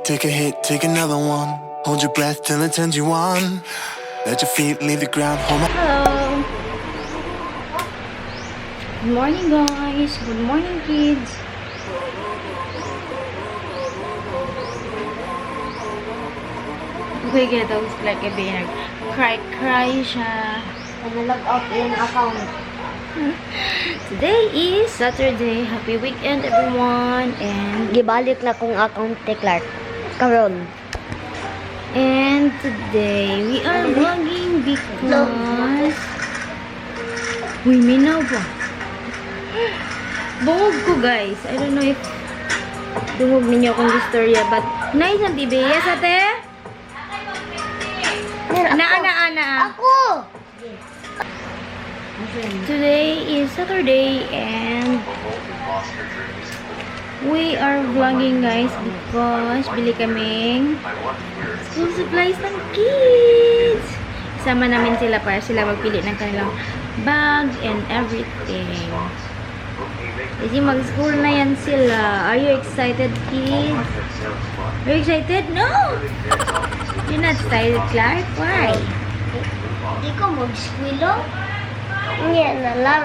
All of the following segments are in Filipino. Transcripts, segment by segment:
Take a hit, take another one. Hold your breath till it turns you on. Let your feet leave the ground. Hold my... Hello! Good morning guys! Good morning kids! Okay, kaya daw sila kaya nag-cry siya. Nag-log out yung account. Today is Saturday. Happy weekend everyone! And Gibalik na kong account ni Clark. Karon. And today we are vlogging because uy, minaw ba? Bungog ko guys. I don't know if dungog ninyo akong istorya, but nice ang TV. Yes, ate? Ana. Ako! Today is Saturday and we are vlogging guys because bili kaming school supplies ng kids. Sama namin sila para sila magpili ng kanilang bag and everything. Kasi mag-school na yan sila. Are you excited, kids? Are you excited? No! You're not excited, Clark? Why? Di ko mag-squilo. Hindi na lang.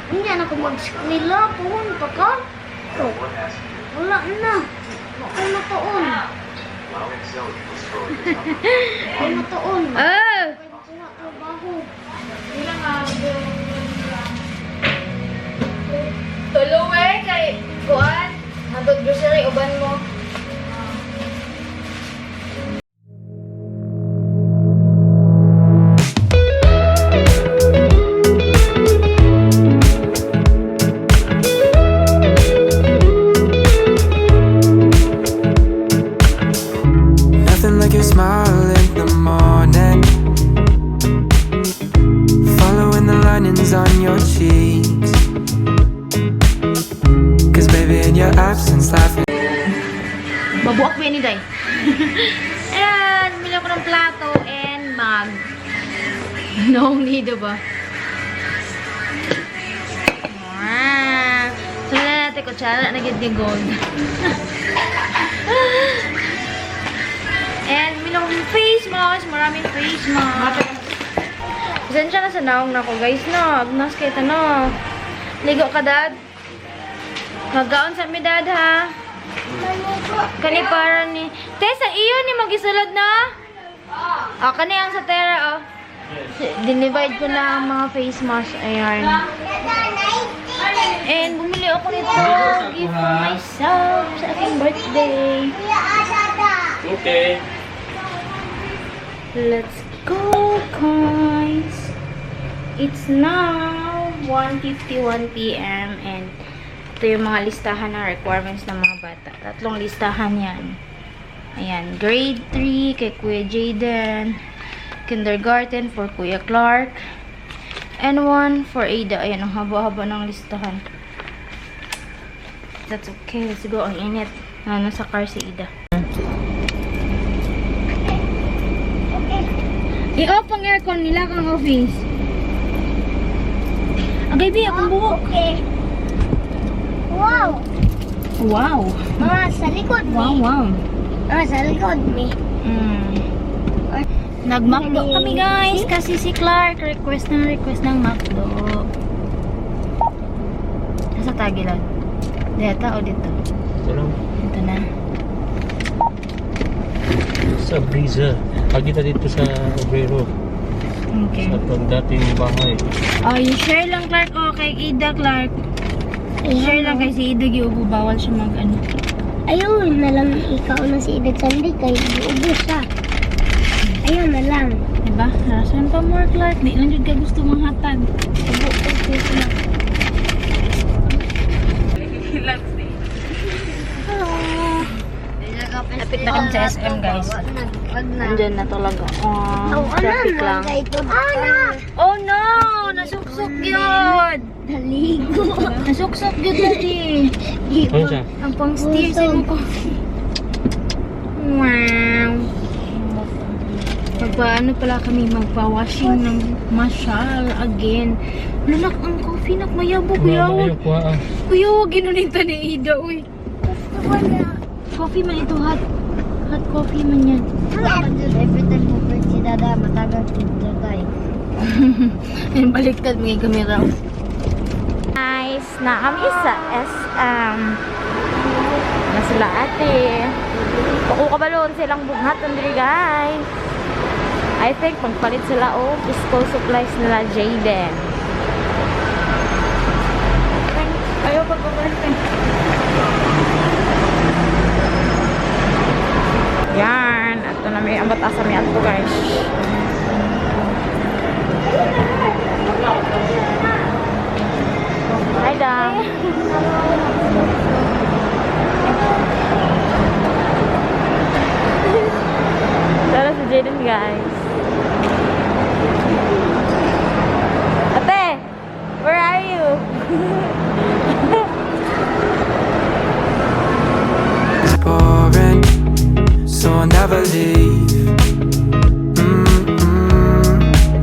Hindi na ako mag-squilo. Pumunta ka. Wala na. Ako matuon. Ako matuon. Oh! Tuluwe kay Kuan. Hantod grocery uban mo. Nothing like your smile in the morning. Following the linings on your cheeks. Cause baby in your absence life. Babuak ba ni Day? Ayan, bili ako ng plato and mug. Noong nido ba? So, wala natin kutsara na gid ni gold. And bili ako ng face mask. Maraming face mask. Pasensya na sa naong na ko guys no. Agnas kayo no. Ligo ka dad? Magaon sa mi dad ha? Kani para ni Tessa, iyo ni magisulod na? Kani ang sa Tera, dinivide ko na ang mga face mask. Ayan. And bumili ako nito. Gift for myself sa aking birthday. Okay. Let's go, guys. It's now 1:51 PM and ito yung mga listahan ng requirements ng mga bata. Tatlong listahan yan. Ayan. Grade 3 kay Kuya Jaden. Kindergarten for Kuya Clark. And 1 for Ada. Ayan. Ang haba-haba ng listahan. That's okay. Let's go. Ang init. Nasa car si Ada. I-off ang aircon nila kang office. Agay, Bi. Akong buhok. Okay. Wow! Wow! Mama, sa likod mi. Wow. Mama, sa likod mi. Nag-McDo kami guys kasi si Clark request ng McDo. Nasa Tagilan. Dito o dito? Ito lang. Dito na. Sa Breeza. Pag kita dito sa Obrero. Okay. Sa itong dating bahay. Oh, you share lang Clark. Oh, kay Ida Clark. Share lang kay si Ida. Giubo, bawal siya mag-ano. Ayun na lang ikaw na si Edith Sandy kay ubos siya. Ayun na lang. Diba? Saan pa more Clark? Di lang ka gusto mong hatag. Lapit na kami sa SM guys. Andyan na talaga. Traffic lang. Oh no! Nasuksok yun! Naligo. Nasuksok yun dati. Ano siya? Ang pang-steer sa mo ko. Wow! Magpaano pala kami, magpa-washing ng masyal again. Lunak ang coffee nak mayabo kuyawag. Kuyawag ginunita ni Ida, uy. Coffee man ito, hot coffee man yan. Every time mo pwede si Dada, matagal si Dada Baliktad mga kamera. Guys, na kami sa SM. Na sila ate. Pakukabalon silang bughat andri guys. I think magpalit sila o school supplies nila Jaden. Ayaw pagpapalit eh. Yan. Ito na may ambat asa may ato guys. Hi da. Tara si Jaden guys. Ate, where are you? It's boring, so I'll never leave.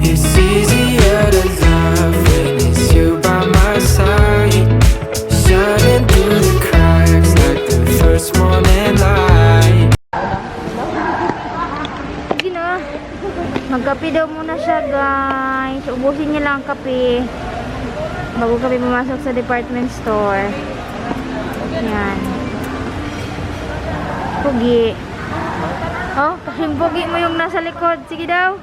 It's easier to love when it's you by my side, shining through the cracks like the first morning light. Sige na. Magkape daw muna siya guys. Ubusin niya lang ang kape bago kami pumasok sa department store. Yan. Pugi. Oh, kasing pugi mo yung nasa likod. Sige daw.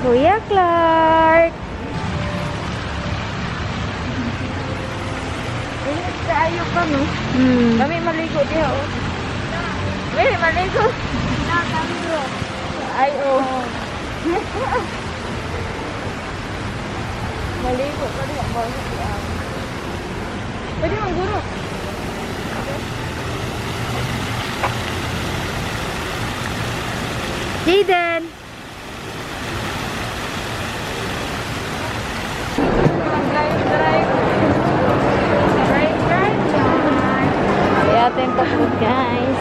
Kuya Clark. Ingat kayo ka, no? Kami maligo diha, oh. Kami maligo. Ay, oh. Maligo ka diha. Pwede mong guro. Jaden. Kaya ito yung kapag guys.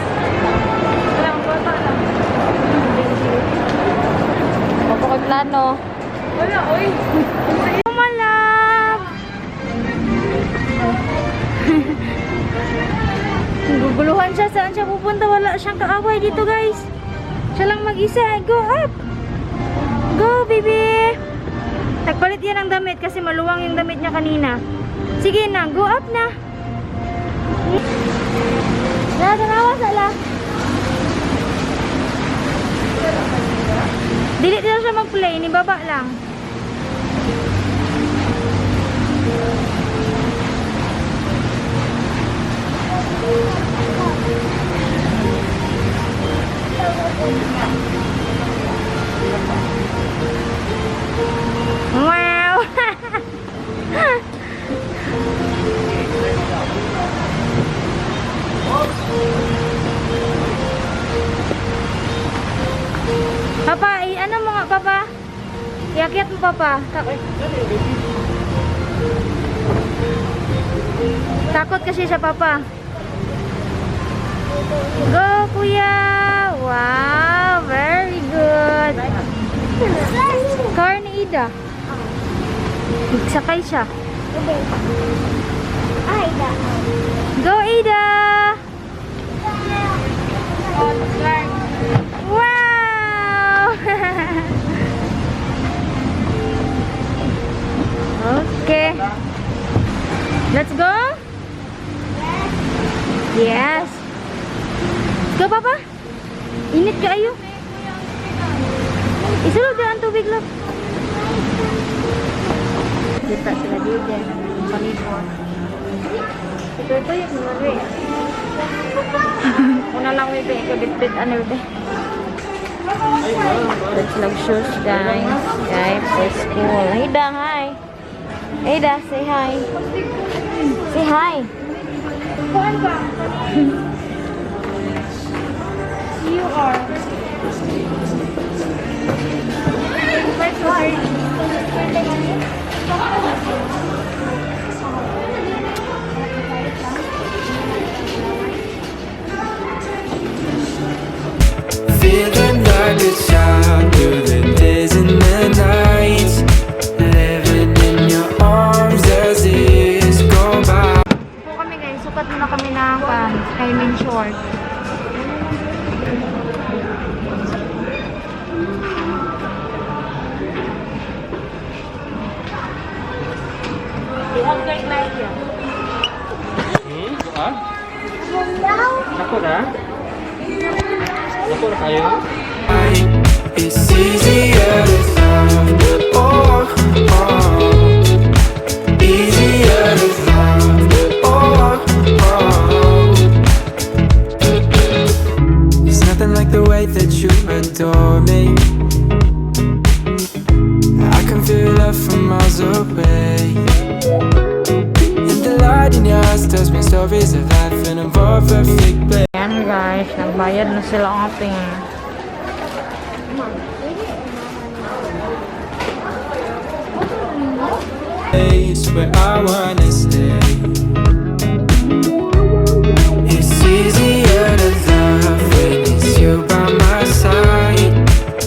Mapakagplano. Wala, oy. Malap. Guguluhan siya. Saan siya pupunta? Wala siyang kaaway dito guys. Siya lang mag-isa. Go up. Go baby. Nagpalit yan ng damit kasi maluwang yung damit niya kanina. Sige na. Go up na. Tanawa sala. Dili na siya mag-play. Ni baba lang. Wow. Papa, ano mo nga papa? Iakyat mo papa. Takot kasi sa papa. Go kuya. Wow, very good. Car ni Ida. Sakay siya. Ida. Go Ida. Wow. Okay. Let's go. Yes. Go papa. Init kayo. Isulog dyan ang tubig lang. Kita sila dito. Palipot. Ito yung mga rin. Una lang may ito bit-bit ano rin. Let's love shoes guys. Guys, for school. Ida, hi. Ida, say hi. Say hi. You are. park. Ah? Ako na? Ako na kayo? It's easier to love. Oh, oh. Easier to love. Oh, oh. There's nothing like the way that you adore me. I can feel love from miles away. And the light in your eyes tells me stories of life in a more perfect place. Ayan guys, nagbayad na sila ang ating Place where I wanna stay. It's easier to love when it's you by my side,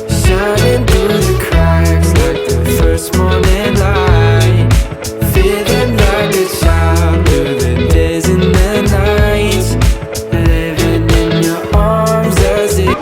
shining through the cracks like the first morning light, feeling like a child through the days and the nights, living in your arms as if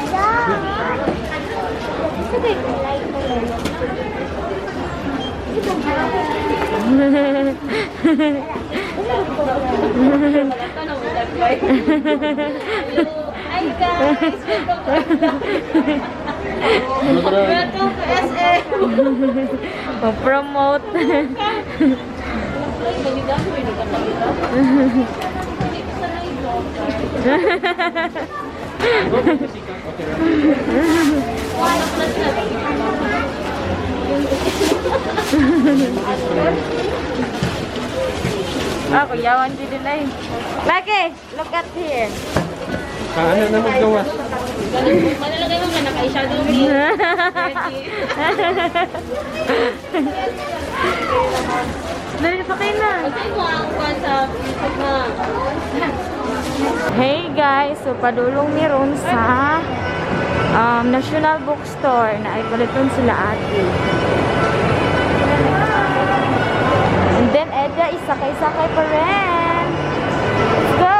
promote. Kuyawan din ay. Lagi, look at here. Ano na maggawas? Manalagay mo na naka-shadow me. Dali pa kayo na. Kasi mo ang kwan sa Facebook na. Hey guys, so padulong ni Ron sa National Bookstore na ay paliton sila ate. And then Edda is sakay-sakay pa rin. Let's go!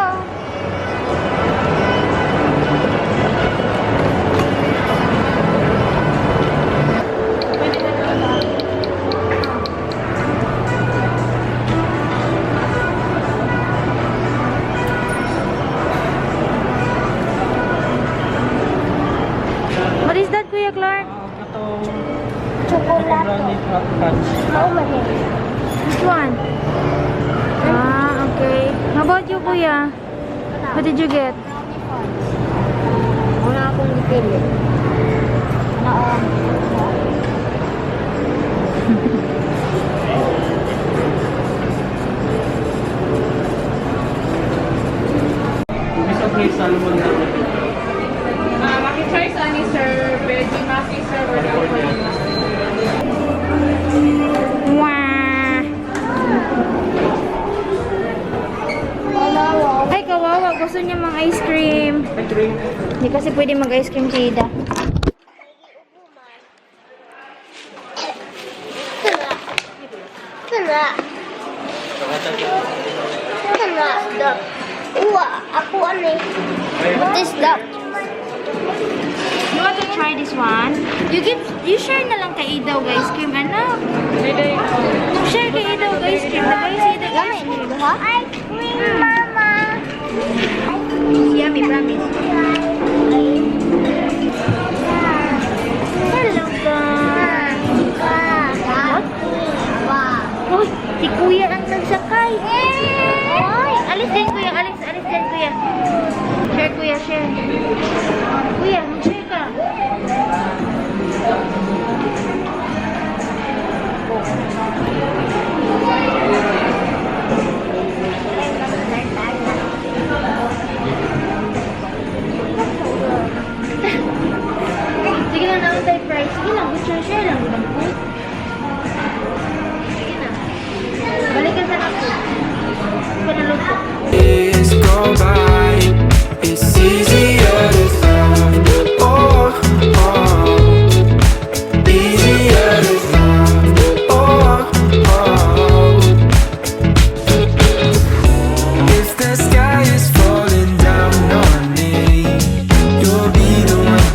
What is that, Kuya Clark? Chocolate. How many? Which one? Ah, okay. How about you, Kuya? What did you get? Wala akong dipili. Naon. Bisa place Salmon na. Maki-try sa ni sir, veggie maki sir, or Wah! Ay, kawawa. Gusto niya mga ice cream. Hindi kasi pwede mag-ice cream si Ida. Kana. Kana. Dap. Uwa. Ako ano eh. What is that? You want to try this one? You share na lang kay Ida ice cream, anak. Share kay Ida ice cream. Nagay si Ida ice cream. Ice cream, mama. Yummy, promise. Hello, guys. What? Uy, si Kuya ang nagsakay. Ay, alis din, Kuya. Alis din, Kuya. Share, Kuya, share. Kuya, mag-share ka.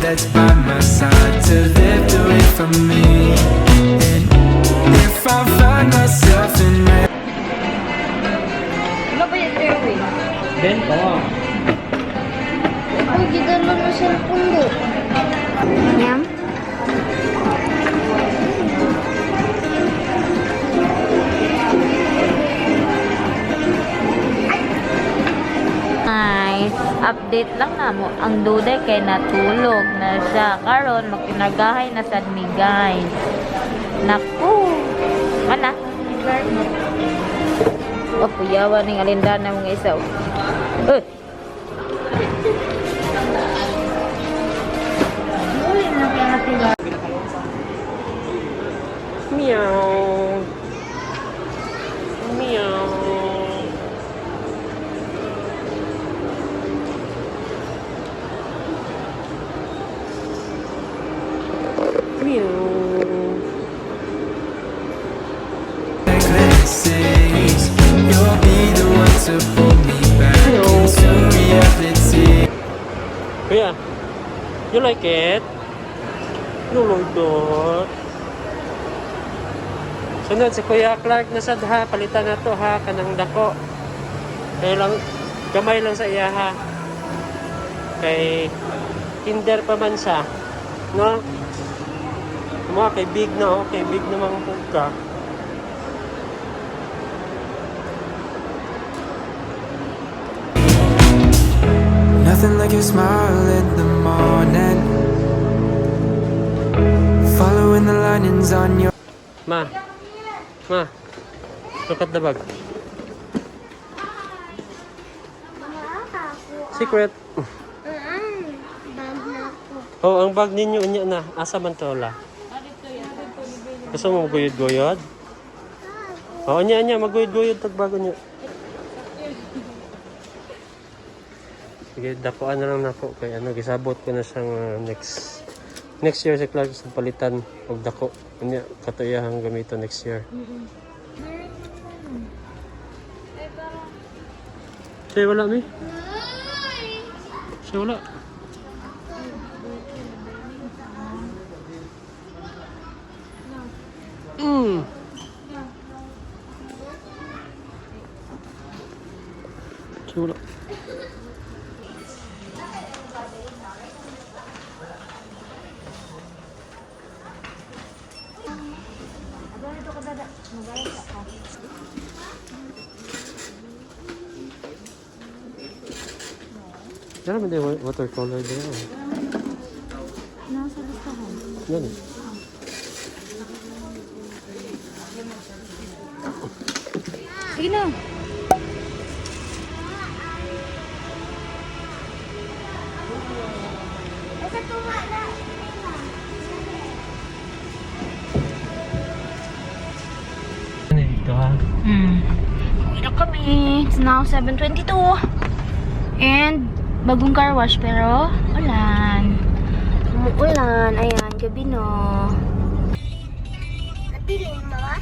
that's by my side to lift away from me. And if I find myself in Ano ba yung airway? Then, oh. Uy, gidalo na cellphone do. Yum. Nice. Update lang na mo. Ang dude kay natulog na siya. Karon magkinagahay na sad mi guys. Naku. Mana? O puyawa ning alindana mga isa. Meow. Meow. eclipses, you'll be the one to pull me back into reality. Kuya, you like it? You like that? Sunod si Kuya Clark na sad ha, palitan na to ha, kanang dako. Kaya lang, gamay lang sa iya ha. Kay kinder pa man siya. No? Mga kay big na, kay big na mga ka. Nothing like your smile in the morning, following the linings on your. Ma, look at the bag. Secret. Bag na ako. Oh, ang bag ninyo unya na. Asa man to la? Gusto mo maguyod-guyod? Oh, unya maguyod-guyod tag bago niyo. Sige, dapuan na lang nako kay ano gisabot ko na siyang next year si Clark sa palitan og dako. Unya katuyahang gamito next year. Siya wala mi? Siya wala. Siya wala. Yan naman din watercolor din. Nasa listahan. Yan. Sige na. Ano ito ha? Uwi na kami. It's now 7:22. And bagong car wash pero ulan. Umuulan. Ayan, gabi no. Napili mo ba?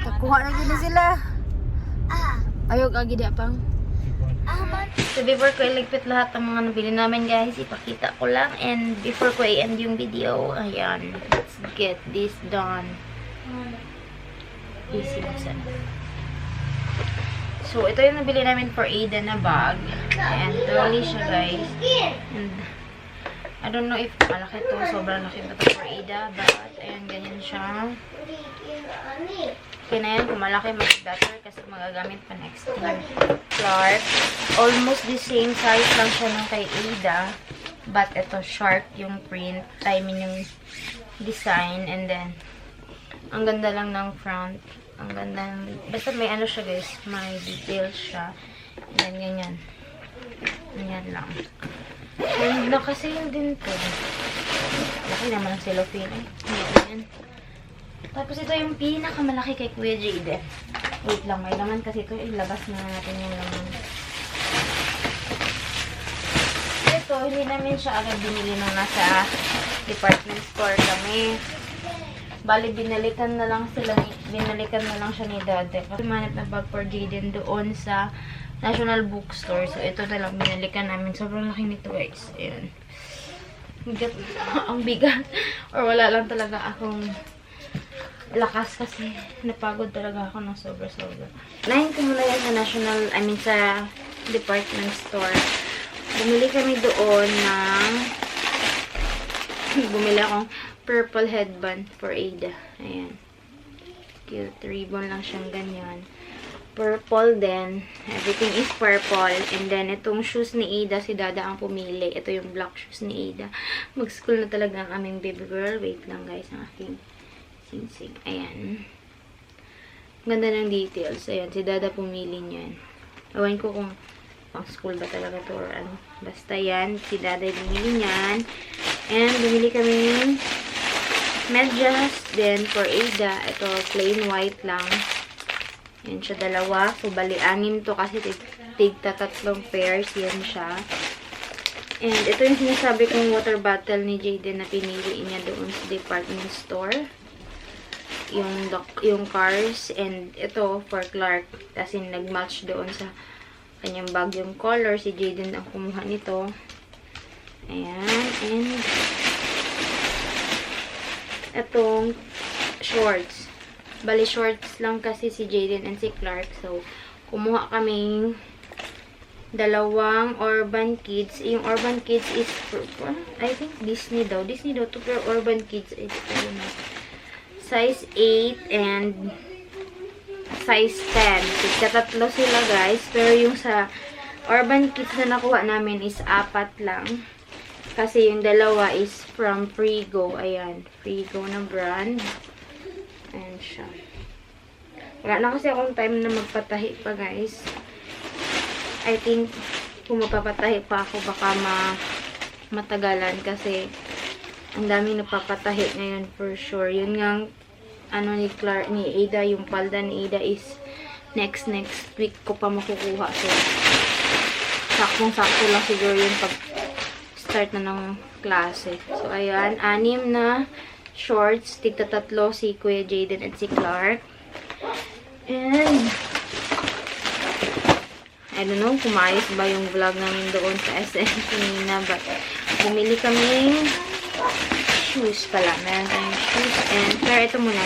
Nakuha na gina sila. Ayog agi di apang. Man. So before ko iligpit lahat ng mga nabili namin guys, ipakita ko lang. And before ko i-end yung video, ayan, let's get this done. Easy buksan. So ito yung nabili namin for Ada na bag. And trolley siya guys. And I don't know if malaki to, sobrang laki ba ito for Ada. But ayan, ganyan siya. Okay na yan, kung malaki mas better kasi magagamit pa next year. Clark, almost the same size lang siya ng kay Ada, but ito sharp yung print, I mean yung design, and then ang ganda lang ng front, ang ganda, basta may ano siya guys, may details siya, and then ganyan lang. And nakasail din to, laki naman ang cellophane eh, ganyan. Tapos ito yung pinakamalaki kay Kuya Jaden. Wait lang, may laman kasi ito. Ilabas na natin yung laman. Ito, hindi namin siya agad binili nung nasa department store kami. Bali, binalikan na lang siya ni Dade. Kasi manip na bag for Jaden doon sa National Bookstore. So, ito na lang binalikan namin. Sobrang laki nito, guys. Ayan. Ang bigat. Or wala lang talaga akong lakas kasi napagod talaga ako ng sobra-sobra. Nahin ko muna yan sa sa department store. Bumili kami doon ng bumili akong purple headband for Ada. Ayan. Cute. Ribbon lang siyang ganyan. Purple din. Everything is purple. And then, itong shoes ni Ada, si Dada ang pumili. Ito yung black shoes ni Ada. Mag-school na talaga ang aming baby girl. Wait lang guys, ang aking singsing. Ayan. Ganda ng details. Ayan, si Dada pumili niyan. Ewan ko kung pang school ba talaga to or ano. Basta yan, si Dada bumili niyan. And, bumili kami medyas. Then, for Ada, ito plain white lang. Yan siya, dalawa. So, bali, 6 to kasi tigta 3 pairs. Yan siya. And, ito yung sinasabi kong water bottle ni Jaden na pinili niya doon sa department store. Yung cars. And, ito, for Clark. Kasi, nag-match doon sa kanyang bag yung color. Si Jaden ang kumuha nito. Ayan. And, itong shorts. Bali, shorts lang kasi si Jaden and si Clark. So, kumuha kaming dalawang Urban Kids. Yung Urban Kids is for I think Disney daw. Disney daw to, pero Urban Kids is size 8 and size 10. Tatlo sila guys. Pero yung sa Urban Kids na nakuha namin is 4 lang. Kasi yung dalawa is from Frigo. Ayan. Frigo na brand. Ayan siya. Wala na kasi akong time na magpatahi pa, guys. I think, kung mapapatahi pa ako, baka matagalan kasi ang daming napapatahi ngayon for sure. Yun nga, ano ni Ada, yung palda ni Ada is next week ko pa makukuha. So, saktong-sakto lang siguro yun pag start na ng klase. So, ayan, 6 na shorts, tigta 3 si Kuya Jaden at si Clark. And, I don't know kung maayos ba yung vlog namin doon sa SM kanina, but bumili kaming shoes pala. Meron kaming shoes. And, pero ito muna.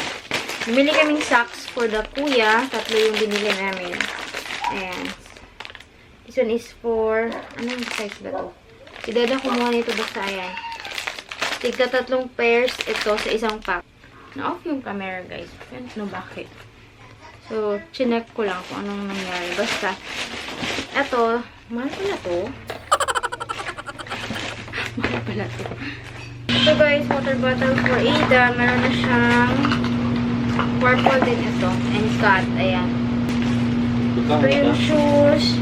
Bumili kaming socks for the kuya. 3 yung binili namin. Ayan. This one is for, anong size ba to? Si Dada kumuha nito basta, ayan. Tigta 3 pairs ito sa isang pack. Na-off yung camera, guys. No, bakit? So, chinek ko lang kung anong nangyari. Basta, ito, mahal pala to. Mahal pala to. Ito, guys, water bottle for Ada. Meron na siyang purple din ito. And cut, ayan. Ito yung shoes.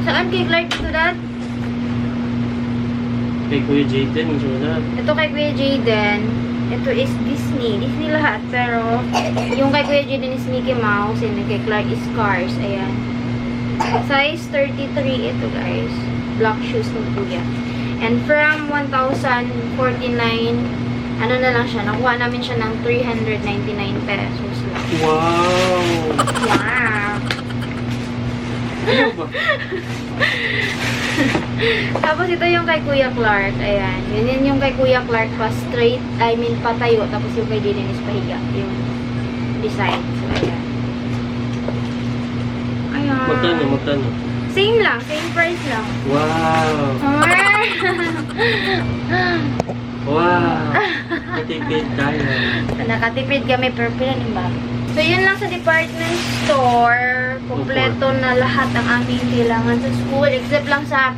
Saan kay Clark ito, Dad? Kay Kuya Jaden, yung sulat. Ito kay Kuya Jaden. Ito is Disney. Disney lahat. Pero, yung kay Kuya Jaden is Mickey Mouse. And kay Clark is Cars. Ayan. Size 33 ito, guys. Black shoes ng Kuya. And from 1,049, ano na lang siya. Nakuha namin siya ng 399 pesos lang. Wow! Wow! Ano ba? Tapos ito yung kay Kuya Clark. Ayan. Yun yung kay Kuya Clark pa straight. I mean patayo. Tapos yung kay Jaden is pahiga. Yung design. So, ayan. Ayan. Magkano? Same lang. Same price lang. Wow! Wow! Katipid tayo. Nakatipid kami per plan, ba? So, yun lang sa department store. Kompleto na lahat ang aming kailangan sa school. Except lang sa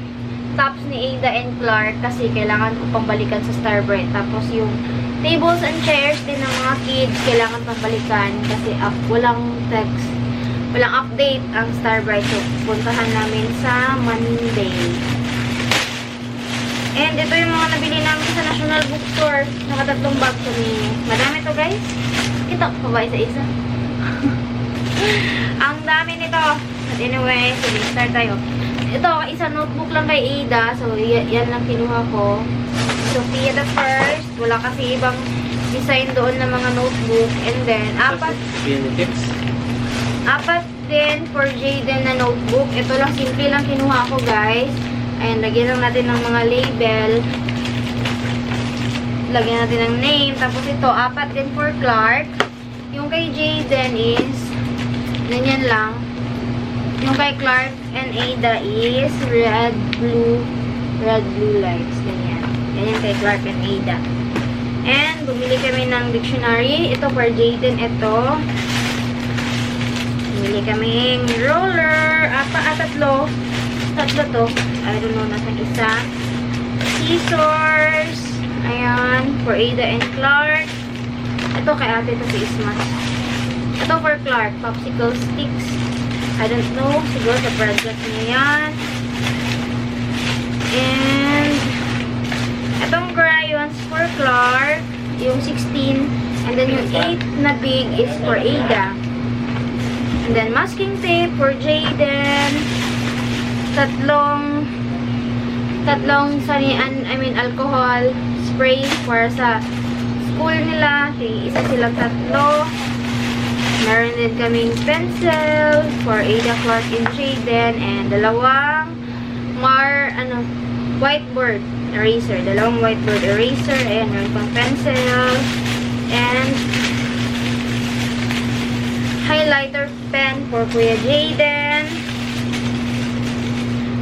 tops ni Ada and Clark. Kasi kailangan ko pambalikan sa Starbright. Tapos yung tables and chairs din ng mga kids, kailangan pambalikan. Kasi walang text. Walang update ang Starbright. So, puntahan namin sa Monday. And ito yung mga nabili namin sa National Bookstore. Nakatatlong bag kami. Madami to, guys. Kita ko ba isa-isa? Ang dami nito. But anyway, sige, start tayo. Ito, isang notebook lang kay Ada. So, yan lang kinuha ko. Sophia the first. Wala kasi ibang design doon ng mga notebook. And then, 4 din for Jaden na notebook. Ito lang, simple lang kinuha ko, guys. Ayan, lagyan lang natin ng mga label. Lagyan natin ng name. Tapos ito, 4 din for Clark. Yung kay Jaden is, ganyan lang. Yung kay Clark and Ada is red, blue lights. Ganyan. Ganyan kay Clark and Ada. And, bumili kami ng dictionary. Ito for Jaden, ito. Bumili kaming roller. Tatlo. Tatlo to. I don't know, nasan isa. Scissors. Ayan. For Ada and Clark. Ito kay ate, ito si Isma. Ito for Clark. Popsicle sticks. I don't know. Siguro sa project niya yan. And, itong crayons for Clark. Yung 16. And then yung 8 na big is for Ada. And then masking tape for Jaden. Tatlong alcohol spray para sa school nila. Isa silang tatlo. Meron din kaming pencil for Ada, Clark, and Jaden. And dalawang whiteboard eraser. Dalawang whiteboard eraser. Ayan, meron pang pencil. And highlighter pen for Kuya Jaden.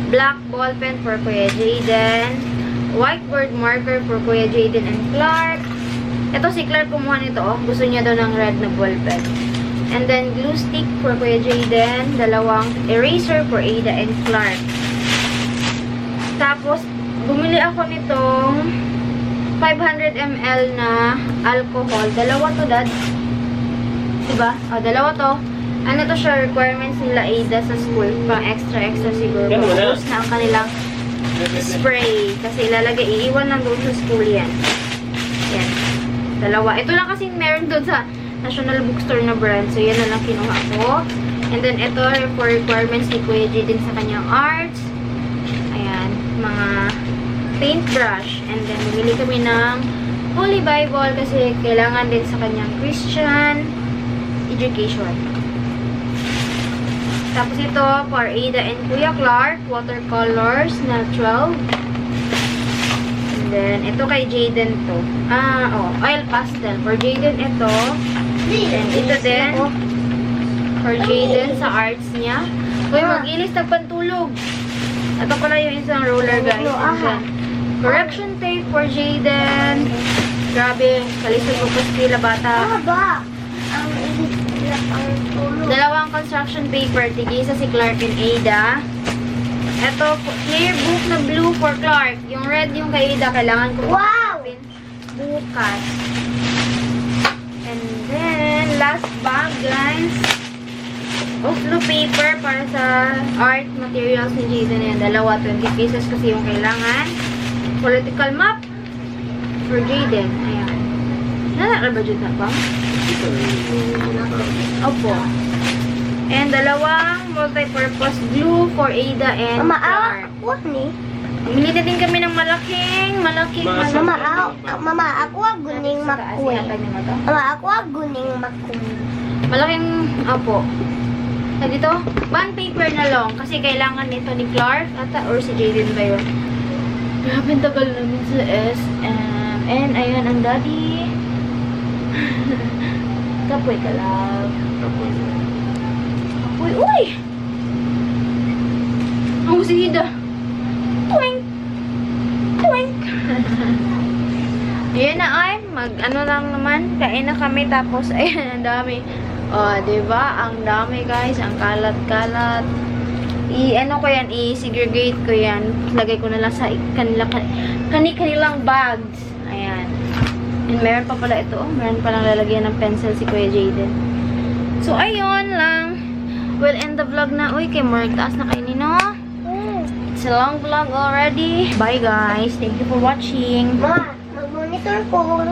Black ball pen for Kuya Jaden. Whiteboard marker for Kuya Jaden and Clark. Ito si Clark kumuha nito. Oh. Gusto niya daw ng red na ball pen. And then glue stick for Kuya Jaden. Dalawang eraser for Ada and Clark. Tapos, bumili ako nitong 500 ml na alcohol. Dalawa to, Dad. Diba? O, dalawa to. Ano to siya, requirements nila Ada sa school. Pang extra siguro. Tapos na ang kanilang spray. Kasi iiwan lang doon sa school yan. Yan. Dalawa. Ito lang kasi meron doon sa National Bookstore na brand. So, yan na lang kinuha ko. And then, ito for requirements ni Kuya Jaden sa kanyang arts. Ayan. Mga paintbrush. And then, bumili kami ng Holy Bible kasi kailangan din sa kanyang Christian education. Tapos ito, for Ada and Kuya Clark, watercolors na 12. And then, ito kay Jaden to. Oil pastel. For Jaden ito. And ito din, for Jaden sa arts niya. Uy, mag-ilis nagpantulog. Ito pala yung isang roller, guys. And then, correction tape for Jaden. Grabe, kalisod ko pa sila bata. Dalawang construction paper, tigisa si Clark and Ada. Ito, clear book na blue for Clark. Yung red yung kay Ada, kailangan ko bukas. And then, last bag, guys. Oslo paper para sa art materials ni Jaden na yan. Dalawa, 20 pieces kasi yung kailangan. Political map for Jaden. Ayan. Nalakal-budget na ba? Opo. And dalawang multi-purpose glue for Ada and Clark. Bumili na din kami ng malaking Mama, ako guning makuwi. Mama, ako guning makuwi. Malaking, opo. Dito, bond paper na long. Kasi kailangan nito ni Clark ata or si Jaden ba yun? Grabe, tagal namin sa SM. And ayan ang daddy. Kapoy ka lang. Kapoy. Uy! Ang sida. Twink! Twink! Ayan na ay. Ano lang naman. Kain na kami. Tapos, ayan, ang dami. O, diba? Ang dami, guys. Ang kalat-kalat. Ano ko yan? I-segregate ko yan. Lagay ko na lang sa kanilang bags. Ayan. And meron pa pala ito. Meron pa lang lalagyan ng pencil si Kuya Jaden. So, ayun lang. We'll end the vlog na. Uy, kay Mark. Taas na kayo nino. It's a long vlog already. Bye, guys. Thank you for watching. Ma, mag-monitor ko.